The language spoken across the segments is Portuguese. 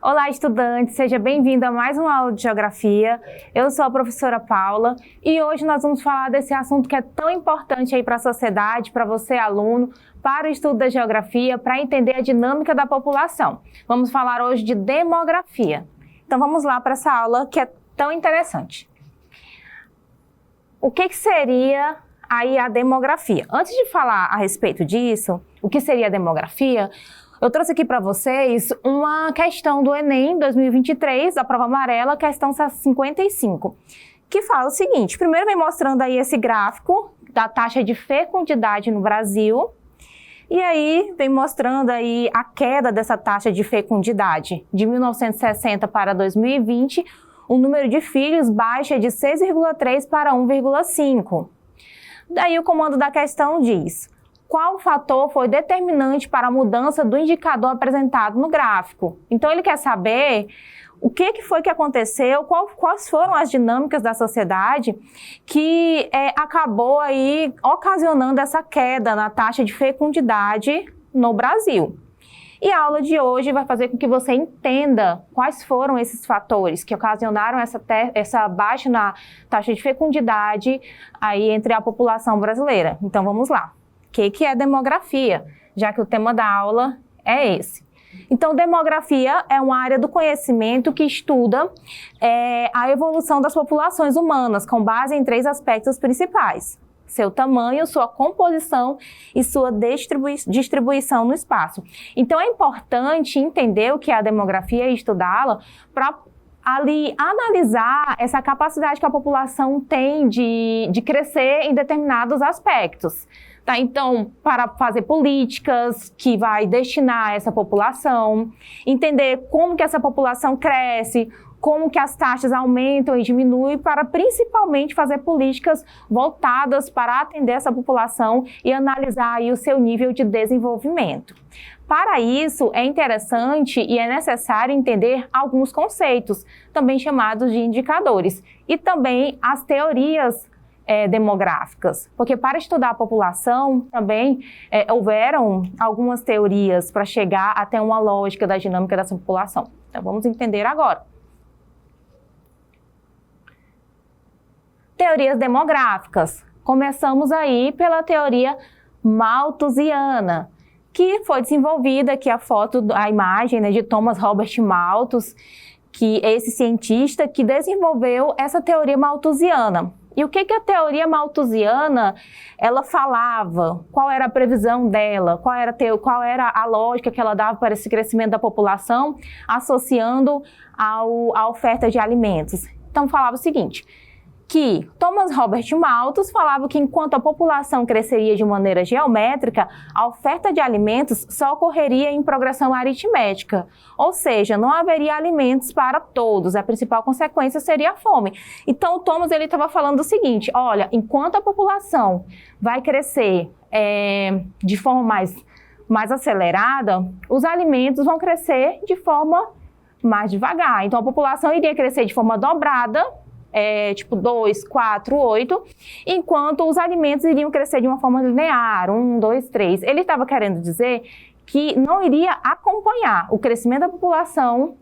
Olá, estudante, seja bem-vindo a mais uma aula de Geografia. Eu sou a professora Paula e hoje nós vamos falar desse assunto que é tão importante aí para a sociedade, para você, aluno, para o estudo da geografia, para entender a dinâmica da população. Vamos falar hoje de demografia. Então vamos lá para essa aula que é tão interessante. O que seria aí a demografia? Antes de falar a respeito disso, o que seria a demografia, eu trouxe aqui para vocês uma questão do Enem 2023, da prova amarela, questão 55, que fala o seguinte: primeiro vem mostrando aí esse gráfico da taxa de fecundidade no Brasil, e aí vem mostrando aí a queda dessa taxa de fecundidade. De 1960 para 2020, o número de filhos baixa de 6,3 para 1,5. Daí o comando da questão diz: qual fator foi determinante para a mudança do indicador apresentado no gráfico? Então ele quer saber o que foi que aconteceu, quais foram as dinâmicas da sociedade que acabou aí ocasionando essa queda na taxa de fecundidade no Brasil. E a aula de hoje vai fazer com que você entenda quais foram esses fatores que ocasionaram essa baixa na taxa de fecundidade aí entre a população brasileira. Então vamos lá. O que é demografia? Já que o tema da aula é esse. Então, demografia é uma área do conhecimento que estuda a evolução das populações humanas com base em 3 aspectos principais: seu tamanho, sua composição e sua distribuição no espaço. Então, é importante entender o que é a demografia e estudá-la para ali analisar essa capacidade que a população tem de crescer em determinados aspectos. Tá, então, para fazer políticas que vai destinar essa população, entender como que essa população cresce, como que as taxas aumentam e diminuem, para principalmente fazer políticas voltadas para atender essa população e analisar aí o seu nível de desenvolvimento. Para isso, é interessante e é necessário entender alguns conceitos, também chamados de indicadores, e também as teorias demográficas, porque para estudar a população também houveram algumas teorias para chegar até uma lógica da dinâmica dessa população. Então vamos entender agora. Teorias demográficas. Começamos aí pela teoria malthusiana, que foi desenvolvida, aqui a imagem de Thomas Robert Malthus, que é esse cientista que desenvolveu essa teoria malthusiana. E o que a teoria malthusiana ela falava? Qual era a previsão dela? Qual era a lógica que ela dava para esse crescimento da população, associando à oferta de alimentos? Então falava o seguinte, que Thomas Robert Malthus falava que enquanto a população cresceria de maneira geométrica, a oferta de alimentos só ocorreria em progressão aritmética, ou seja, não haveria alimentos para todos, a principal consequência seria a fome. Então o Thomas ele estava falando o seguinte: olha, enquanto a população vai crescer de forma mais acelerada, os alimentos vão crescer de forma mais devagar. Então a população iria crescer de forma dobrada, tipo 2, 4, 8, enquanto os alimentos iriam crescer de uma forma linear, 1, 2, 3. Ele estava querendo dizer que não iria acompanhar o crescimento da população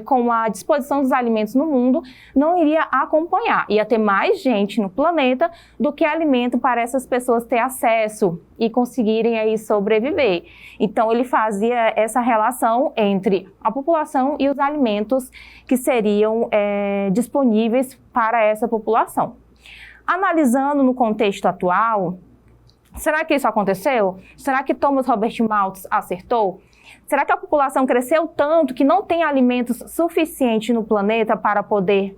com a disposição dos alimentos no mundo, não iria acompanhar. Ia ter mais gente no planeta do que alimento para essas pessoas ter acesso e conseguirem aí sobreviver. Então ele fazia essa relação entre a população e os alimentos que seriam disponíveis para essa população. Analisando no contexto atual, será que isso aconteceu? Será que Thomas Robert Malthus acertou? Será que a população cresceu tanto que não tem alimentos suficientes no planeta para poder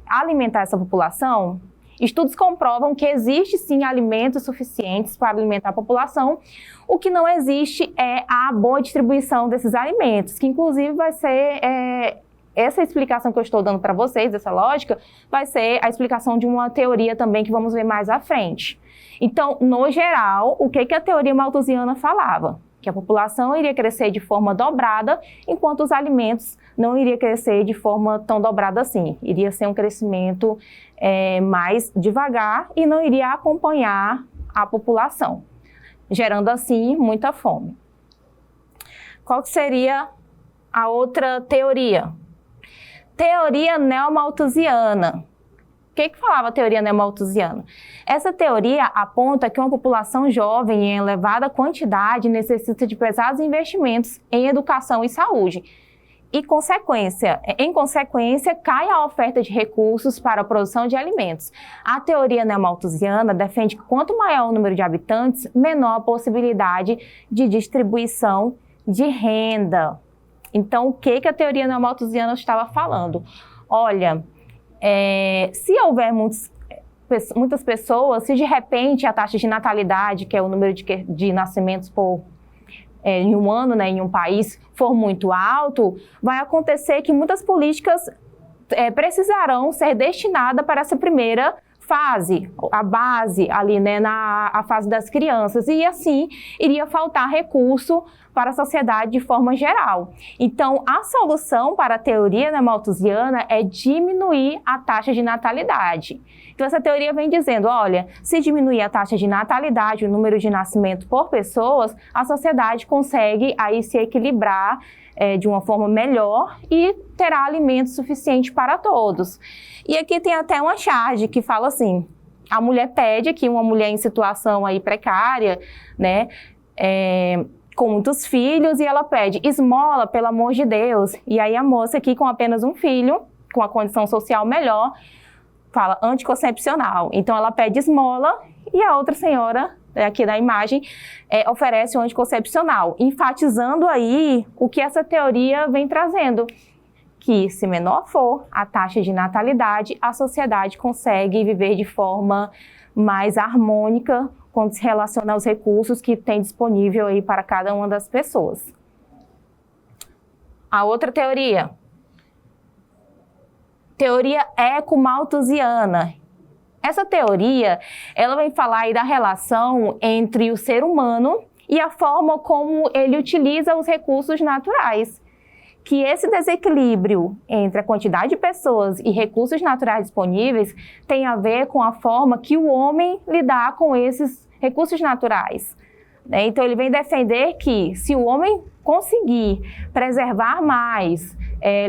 alimentar essa população? Estudos comprovam que existe sim alimentos suficientes para alimentar a população. O que não existe é a boa distribuição desses alimentos, que inclusive vai ser essa explicação que eu estou dando para vocês, essa lógica, vai ser a explicação de uma teoria também que vamos ver mais à frente. Então, no geral, o que a teoria malthusiana falava? Que a população iria crescer de forma dobrada, enquanto os alimentos não iriam crescer de forma tão dobrada assim. Iria ser um crescimento mais devagar e não iria acompanhar a população, gerando assim muita fome. Qual que seria a outra teoria. Teoria neomalthusiana. O que falava a teoria neomalthusiana? Essa teoria aponta que uma população jovem em elevada quantidade necessita de pesados investimentos em educação e saúde. E, em consequência, cai a oferta de recursos para a produção de alimentos. A teoria neomalthusiana defende que quanto maior o número de habitantes, menor a possibilidade de distribuição de renda. Então, o que a teoria neomalthusiana estava falando? Olha, se houver muitas pessoas, se de repente a taxa de natalidade, que é o número de nascimentos em um ano, né, em um país, for muito alto, vai acontecer que muitas políticas precisarão ser destinadas para essa primeira fase, a base ali, né, a fase das crianças, e assim iria faltar recurso para a sociedade de forma geral. Então, a solução para a teoria neomalthusiana é diminuir a taxa de natalidade. Então, essa teoria vem dizendo, olha, se diminuir a taxa de natalidade, o número de nascimento por pessoas, a sociedade consegue aí se equilibrar de uma forma melhor e terá alimento suficiente para todos. E aqui tem até uma charge que fala assim, a mulher pede aqui, uma mulher em situação aí precária, né, com muitos filhos, e ela pede esmola, pelo amor de Deus. E aí a moça aqui com apenas um filho, com a condição social melhor, fala anticoncepcional. Então ela pede esmola e a outra senhora, aqui na imagem, oferece o anticoncepcional, enfatizando aí o que essa teoria vem trazendo, que se menor for a taxa de natalidade, a sociedade consegue viver de forma mais harmônica quando se relaciona aos recursos que tem disponível aí para cada uma das pessoas. A outra teoria ecomalthusiana. Essa teoria, ela vem falar aí da relação entre o ser humano e a forma como ele utiliza os recursos naturais. Que esse desequilíbrio entre a quantidade de pessoas e recursos naturais disponíveis tem a ver com a forma que o homem lidar com esses recursos naturais. Então, ele vem defender que se o homem conseguir preservar mais,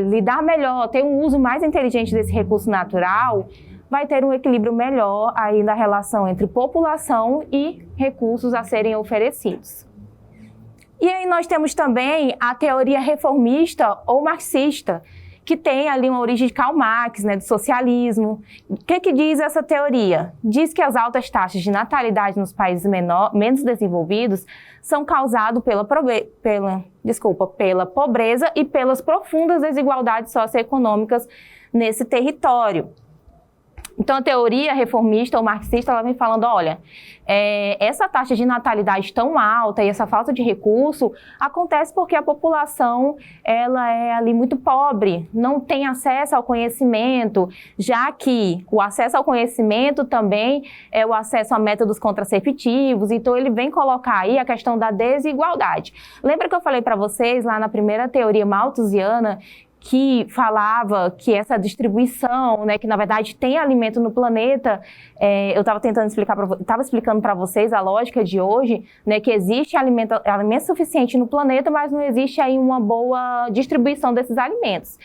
lidar melhor, ter um uso mais inteligente desse recurso natural, vai ter um equilíbrio melhor aí na relação entre população e recursos a serem oferecidos. E aí nós temos também a teoria reformista ou marxista, que tem ali uma origem de Karl Marx, né, do socialismo. O que diz essa teoria? Diz que as altas taxas de natalidade nos países menos desenvolvidos são causadas pela pobreza e pelas profundas desigualdades socioeconômicas nesse território. Então, a teoria reformista ou marxista, ela vem falando, olha, essa taxa de natalidade tão alta e essa falta de recurso acontece porque a população, ela é ali muito pobre, não tem acesso ao conhecimento, já que o acesso ao conhecimento também é o acesso a métodos contraceptivos, então ele vem colocar aí a questão da desigualdade. Lembra que eu falei para vocês lá na primeira teoria malthusiana, que falava que essa distribuição, né, que na verdade tem alimento no planeta, eu estava explicando para vocês a lógica de hoje, né, que existe alimento suficiente no planeta, mas não existe aí uma boa distribuição desses alimentos.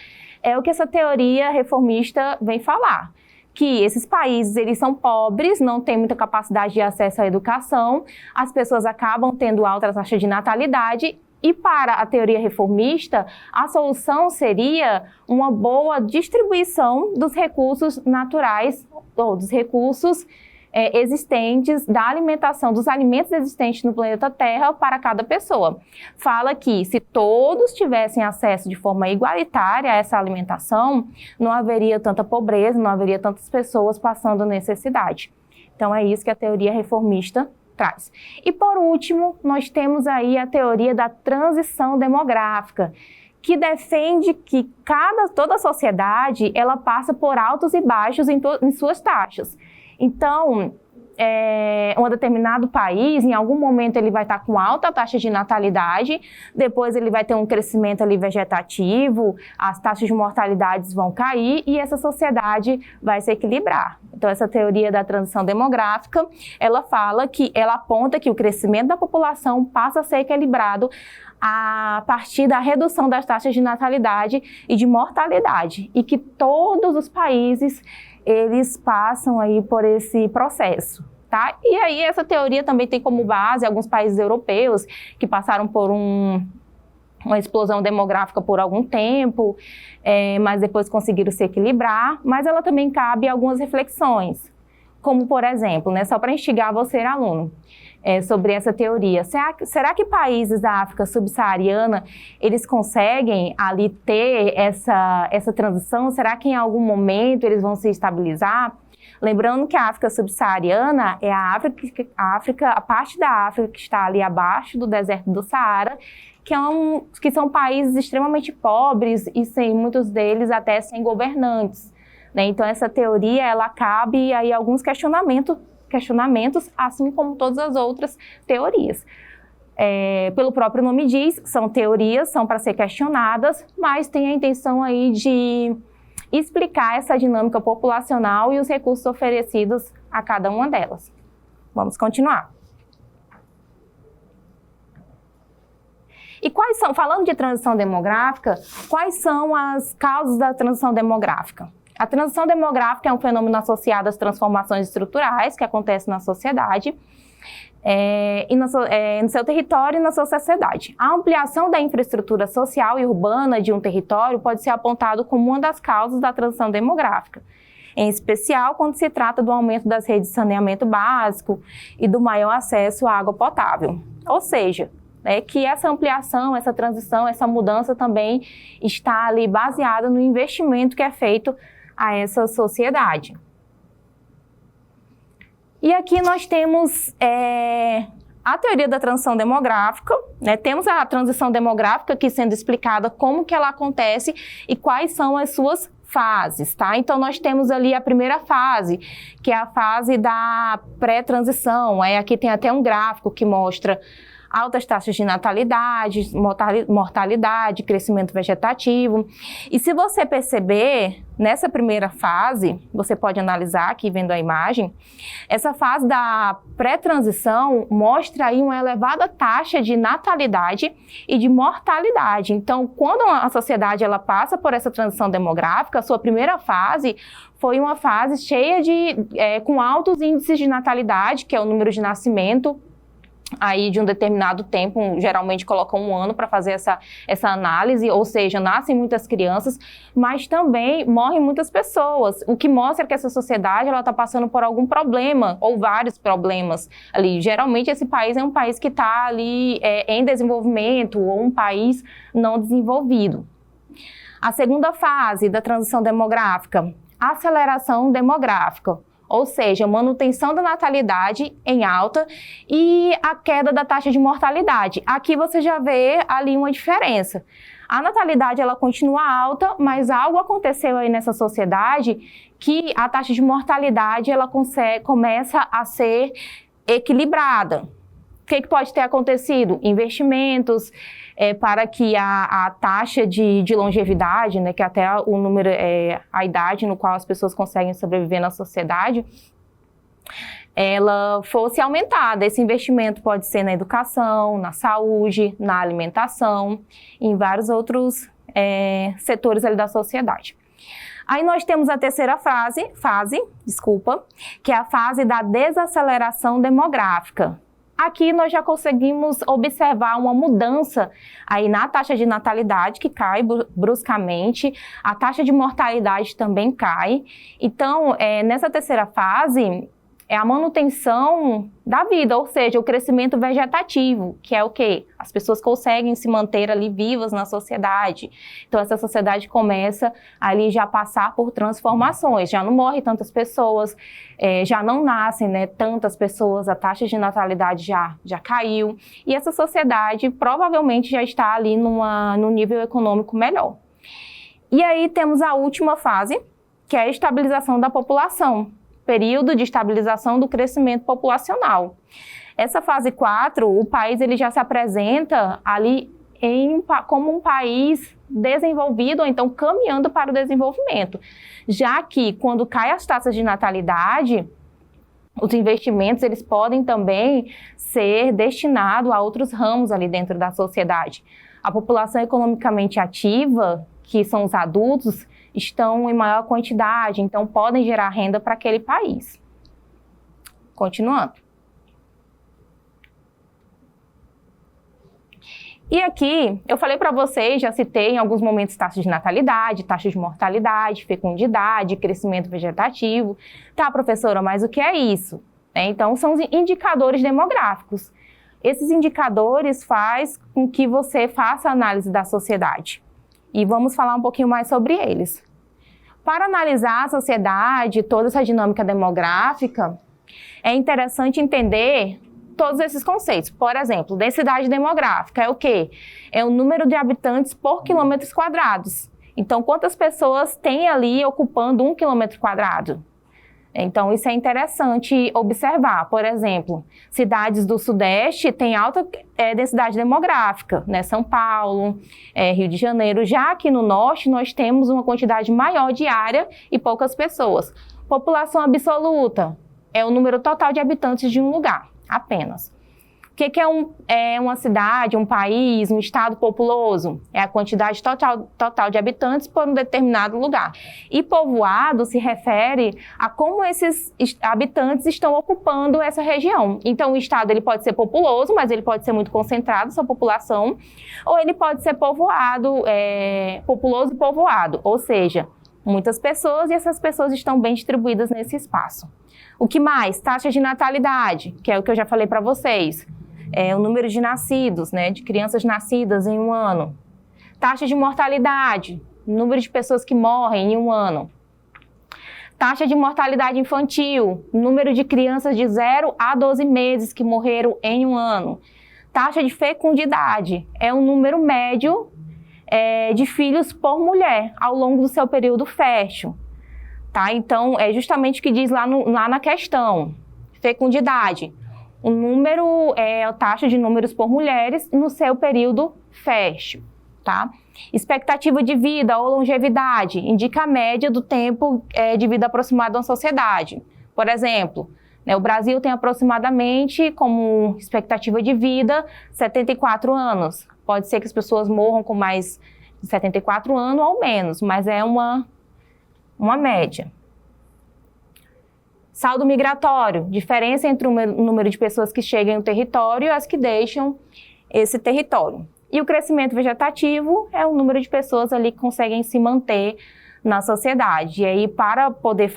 É o que essa teoria reformista vem falar, que esses países, eles são pobres, não têm muita capacidade de acesso à educação, as pessoas acabam tendo alta taxa de natalidade. E para a teoria reformista, a solução seria uma boa distribuição dos recursos naturais, ou dos recursos existentes, da alimentação, dos alimentos existentes no planeta Terra para cada pessoa. Fala que se todos tivessem acesso de forma igualitária a essa alimentação, não haveria tanta pobreza, não haveria tantas pessoas passando necessidade. Então é isso que a teoria reformista traz. E por último, nós temos aí a teoria da transição demográfica, que defende que toda a sociedade ela passa por altos e baixos em suas taxas. Então, um determinado país, em algum momento ele vai estar com alta taxa de natalidade, depois ele vai ter um crescimento ali vegetativo, as taxas de mortalidade vão cair e essa sociedade vai se equilibrar. Então, essa teoria da transição demográfica, ela aponta que o crescimento da população passa a ser equilibrado a partir da redução das taxas de natalidade e de mortalidade, e que todos os países eles passam aí por esse processo, tá? E aí essa teoria também tem como base alguns países europeus que passaram por uma explosão demográfica por algum tempo, mas depois conseguiram se equilibrar, mas ela também cabe algumas reflexões, como por exemplo, né, só para instigar você, aluno, sobre essa teoria. Será que países da África subsaariana, eles conseguem ali ter essa transição? Será que em algum momento eles vão se estabilizar? Lembrando que a África subsaariana é a parte da África que está ali abaixo do deserto do Saara, que são países extremamente pobres e muitos deles até sem governantes, né? Então essa teoria, ela cabe aí alguns questionamentos, assim como todas as outras teorias. Pelo próprio nome diz, são teorias, são para ser questionadas, mas tem a intenção aí de explicar essa dinâmica populacional e os recursos oferecidos a cada uma delas. Vamos continuar. E falando de transição demográfica, quais são as causas da transição demográfica? A transição demográfica é um fenômeno associado às transformações estruturais que acontecem na sociedade, no seu território e na sua sociedade. A ampliação da infraestrutura social e urbana de um território pode ser apontado como uma das causas da transição demográfica, em especial quando se trata do aumento das redes de saneamento básico e do maior acesso à água potável. Ou seja, que essa ampliação, essa transição, essa mudança também está ali baseada no investimento que é feito a essa sociedade. E aqui nós temos a teoria da transição demográfica, né? Temos a transição demográfica aqui sendo explicada como que ela acontece e quais são as suas fases, tá? Então nós temos ali a primeira fase, que é a fase da pré-transição. Aqui tem até um gráfico que mostra altas taxas de natalidade, mortalidade, crescimento vegetativo. E se você perceber, nessa primeira fase, você pode analisar aqui vendo a imagem, essa fase da pré-transição mostra aí uma elevada taxa de natalidade e de mortalidade. Então, quando a sociedade ela passa por essa transição demográfica, a sua primeira fase foi uma fase cheia com altos índices de natalidade, que é o número de nascimento, aí de um determinado tempo, geralmente colocam 1 ano para fazer essa análise, ou seja, nascem muitas crianças, mas também morrem muitas pessoas, o que mostra que essa sociedade está passando por algum problema, ou vários problemas ali. Geralmente esse país é um país que está ali em desenvolvimento, ou um país não desenvolvido. A segunda fase da transição demográfica, aceleração demográfica. Ou seja, manutenção da natalidade em alta e a queda da taxa de mortalidade. Aqui você já vê ali uma diferença. A natalidade ela continua alta, mas algo aconteceu aí nessa sociedade que a taxa de mortalidade ela começa a ser equilibrada. O que pode ter acontecido? Investimentos para que a taxa de longevidade, né, que até o número, a idade no qual as pessoas conseguem sobreviver na sociedade, ela fosse aumentada. Esse investimento pode ser na educação, na saúde, na alimentação, em vários outros setores ali da sociedade. Aí nós temos a terceira fase, que é a fase da desaceleração demográfica. Aqui nós já conseguimos observar uma mudança aí na taxa de natalidade, que cai bruscamente, a taxa de mortalidade também cai. Então, nessa terceira fase, é a manutenção da vida, ou seja, o crescimento vegetativo, que é o quê? As pessoas conseguem se manter ali vivas na sociedade. Então, essa sociedade começa ali já a passar por transformações, já não morrem tantas pessoas, já não nascem, né, tantas pessoas, a taxa de natalidade já caiu, e essa sociedade provavelmente já está ali num nível econômico melhor. E aí temos a última fase, que é a estabilização da população. período de estabilização do crescimento populacional. Essa fase 4, o país ele já se apresenta ali como um país desenvolvido, ou então caminhando para o desenvolvimento, já que quando caem as taxas de natalidade, os investimentos eles podem também ser destinados a outros ramos ali dentro da sociedade. A população economicamente ativa, que são os adultos, estão em maior quantidade, então podem gerar renda para aquele país. Continuando. E aqui, eu falei para vocês, já citei em alguns momentos taxa de natalidade, taxa de mortalidade, fecundidade, crescimento vegetativo. Tá, professora, mas o que é isso? Então, são os indicadores demográficos. Esses indicadores fazem com que você faça análise da sociedade. E vamos falar um pouquinho mais sobre eles. Para analisar a sociedade, toda essa dinâmica demográfica, é interessante entender todos esses conceitos. Por exemplo, densidade demográfica é o quê? É o número de habitantes por quilômetros quadrados. Então, quantas pessoas tem ali ocupando 1 quilômetro quadrado? Então, isso é interessante observar. Por exemplo, cidades do Sudeste têm alta densidade demográfica, né? São Paulo, Rio de Janeiro. Já aqui no Norte, nós temos uma quantidade maior de área e poucas pessoas. População absoluta é o número total de habitantes de um lugar, apenas. O que é uma cidade, um país, um estado populoso? É a quantidade total de habitantes por um determinado lugar. E povoado se refere a como esses habitantes estão ocupando essa região. Então, o estado ele pode ser populoso, mas ele pode ser muito concentrado, sua população, ou ele pode ser povoado, populoso e povoado, ou seja, muitas pessoas e essas pessoas estão bem distribuídas nesse espaço. O que mais? Taxa de natalidade, que é o que eu já falei para vocês. É o número de nascidos, né, de crianças nascidas em um ano. Taxa de mortalidade, número de pessoas que morrem em um ano. Taxa de mortalidade infantil, número de crianças de 0 a 12 meses que morreram em um ano. Taxa de fecundidade, é o número médio de filhos por mulher ao longo do seu período fértil. Tá? Então, é justamente o que diz lá na questão. Fecundidade. O número a taxa de números por mulheres no seu período fértil, tá? Expectativa de vida ou longevidade indica a média do tempo de vida aproximado de uma sociedade. Por exemplo, o Brasil tem aproximadamente como expectativa de vida 74 anos. Pode ser que as pessoas morram com mais de 74 anos ou menos, mas é uma média. Saldo migratório, diferença entre o número de pessoas que chegam no território e as que deixam esse território. E o crescimento vegetativo é o número de pessoas ali que conseguem se manter na sociedade. E aí, para poder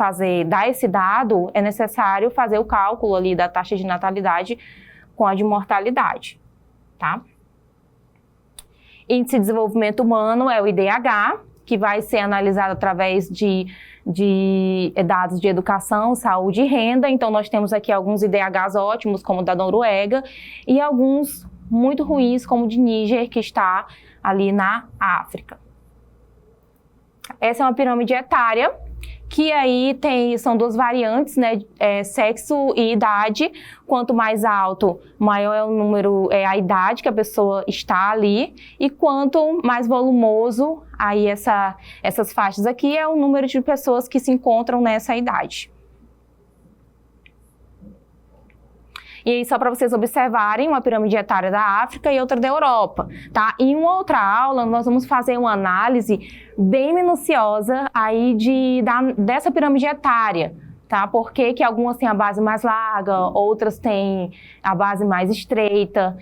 dar esse dado, é necessário fazer o cálculo ali da taxa de natalidade com a de mortalidade, tá? Índice de Desenvolvimento Humano é o IDH, que vai ser analisado através de dados de educação, saúde e renda. Então, nós temos aqui alguns IDHs ótimos, como o da Noruega, e alguns muito ruins, como o de Níger, que está ali na África. Essa é uma pirâmide etária, que aí são duas variantes, né? Sexo e idade. Quanto mais alto, maior é o número, a idade que a pessoa está ali. E quanto mais volumoso, aí essas faixas aqui é o número de pessoas que se encontram nessa idade. E aí, só para vocês observarem, uma pirâmide etária da África e outra da Europa, tá? Em uma outra aula, nós vamos fazer uma análise bem minuciosa aí dessa pirâmide etária, tá? Por que algumas têm a base mais larga, outras têm a base mais estreita.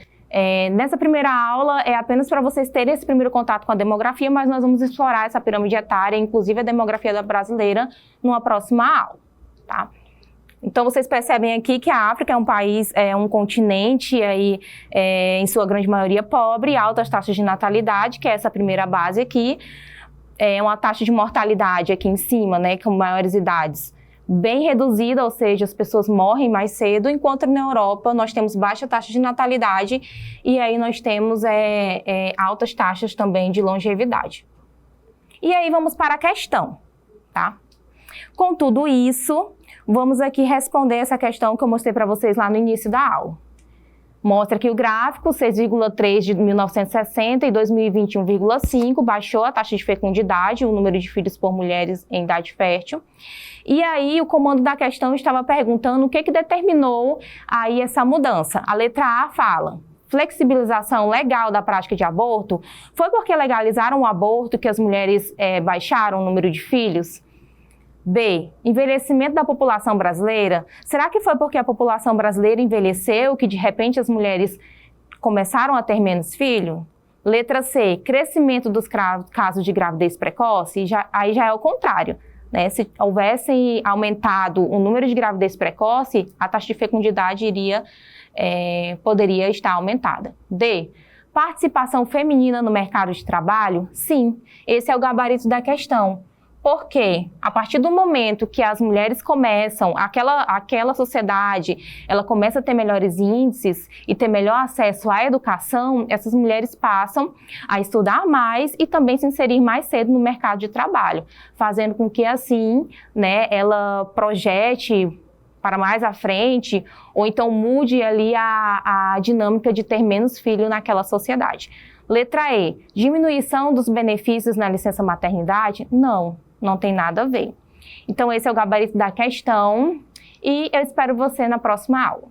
Nessa primeira aula, é apenas para vocês terem esse primeiro contato com a demografia, mas nós vamos explorar essa pirâmide etária, inclusive a demografia brasileira, numa próxima aula, tá? Então, vocês percebem aqui que a África é um país, um continente, aí, em sua grande maioria pobre, altas taxas de natalidade, que é essa primeira base aqui, uma taxa de mortalidade aqui em cima, né, com maiores idades, bem reduzida, ou seja, as pessoas morrem mais cedo, enquanto na Europa nós temos baixa taxa de natalidade e aí nós temos altas taxas também de longevidade. E aí vamos para a questão, tá? Com tudo isso, Vamos aqui responder essa questão que eu mostrei para vocês lá no início da aula. Mostra aqui o gráfico, 6,3 de 1960 e 2021, 1,5, baixou a taxa de fecundidade, o número de filhos por mulheres em idade fértil. E aí o comando da questão estava perguntando o que determinou aí essa mudança. A letra A fala: flexibilização legal da prática de aborto. Foi porque legalizaram o aborto que as mulheres baixaram o número de filhos? B, envelhecimento da população brasileira. Será que foi porque a população brasileira envelheceu que de repente as mulheres começaram a ter menos filhos? Letra C, crescimento dos casos de gravidez precoce. Aí já é o contrário, né? Se houvesse aumentado o número de gravidez precoce, a taxa de fecundidade poderia estar aumentada. D, participação feminina no mercado de trabalho? Sim, esse é o gabarito da questão. Porque a partir do momento que as mulheres começam, aquela sociedade, ela começa a ter melhores índices e ter melhor acesso à educação, essas mulheres passam a estudar mais e também se inserir mais cedo no mercado de trabalho, fazendo com que assim, né, ela projete para mais à frente, ou então mude ali a dinâmica de ter menos filho naquela sociedade. Letra E, diminuição dos benefícios na licença maternidade? Não tem nada a ver. Então esse é o gabarito da questão e eu espero você na próxima aula.